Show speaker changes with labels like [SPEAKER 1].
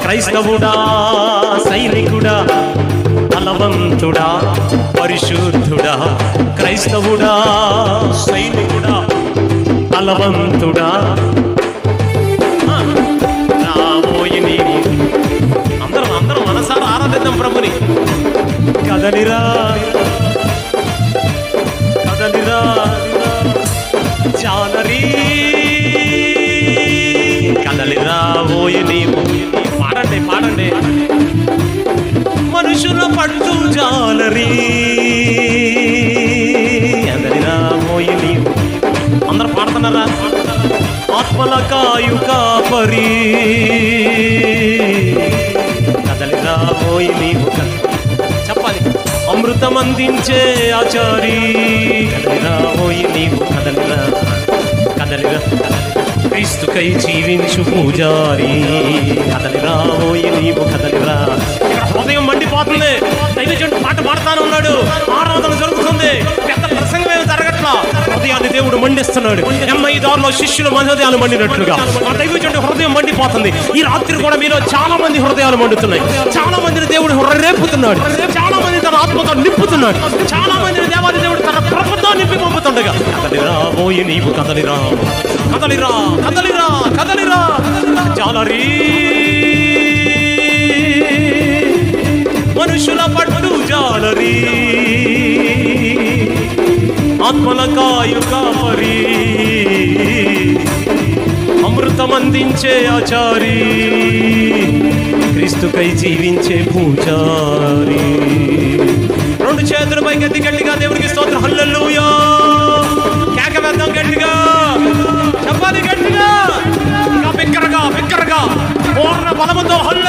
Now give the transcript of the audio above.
[SPEAKER 1] క్రైస్తవుడా సైనికుడా బలవంతుడా పరిశుద్ధుడా, క్రైస్తవుడా సైనికుడా బలవంతుడా రాబోయి నీవు. అందరం మనసారా ఆరాధిద్దాం ప్రభుని. కదలిరా కదలిరా జాలరీ, కదలిరా ఓయి నీవు. పాడండి పాడండి. మనుషుల పట్టు జాలరీ, కదలిరా ఓయి నీవు. అందరూ పాడుతున్నారా? ఆత్మల కాయు కాపరి, కదలిరా ఓయి నీవు. చెప్పాలి. అమృతం అందించే ఆచారి, కదలిరా ఓయి నీవు. కదలిరా కదలిరా. క్రీస్తుకై జీవించు పూజారి, కదలిరా ఓయి నీవు. కదలిరా. ఇక్కడ హృదయం మండిపోతుంది. దైవజనుడు పాట పాడుతానే ఉన్నాడు. ఆరాధన జరుగుతుంది. పెద్ద ప్రసంగం ఏమి జరగట్లా. హృదయాన్ని దేవుడు మండిస్తున్నాడు. 86లో శిష్యుల హృదయాలు మండినట్లుగా ఆ దైవజనుడు హృదయం మండిపోతుంది. ఈ రాత్రి కూడా మీలో చాలా మంది హృదయాలు మండుతున్నాయి. చాలా మందిని దేవుడు రేపుతున్నాడు. చాలా మంది తన ఆత్మతో నింపుతున్నాడు. చాలా మందిని దేవాది దేవుడు తన కృపతో నింపి పంపుతుండగా, కదలిరా ఓయి నీవు. కదలిరా కదలిరా కదలిరా కదలిరా జాలరీ. మనుషుల పట్టు జాలరీ, ఆత్మల కాయు కాపరి, అమృతం అందించే ఆచారి, క్రీస్తుకై జీవించే పూజారి. రెండు చేతుల పైకి ఎత్తి గట్టిగా దేవుడికి స్తోత్రం. హల్లెలూయా. కేక వేద్దాం గట్టిగా. చెప్పాలి గట్టిగా. ఇంకా బిగ్గరగా బిగ్గరగా పూర్ణ బలముతో హల్లెలూయా.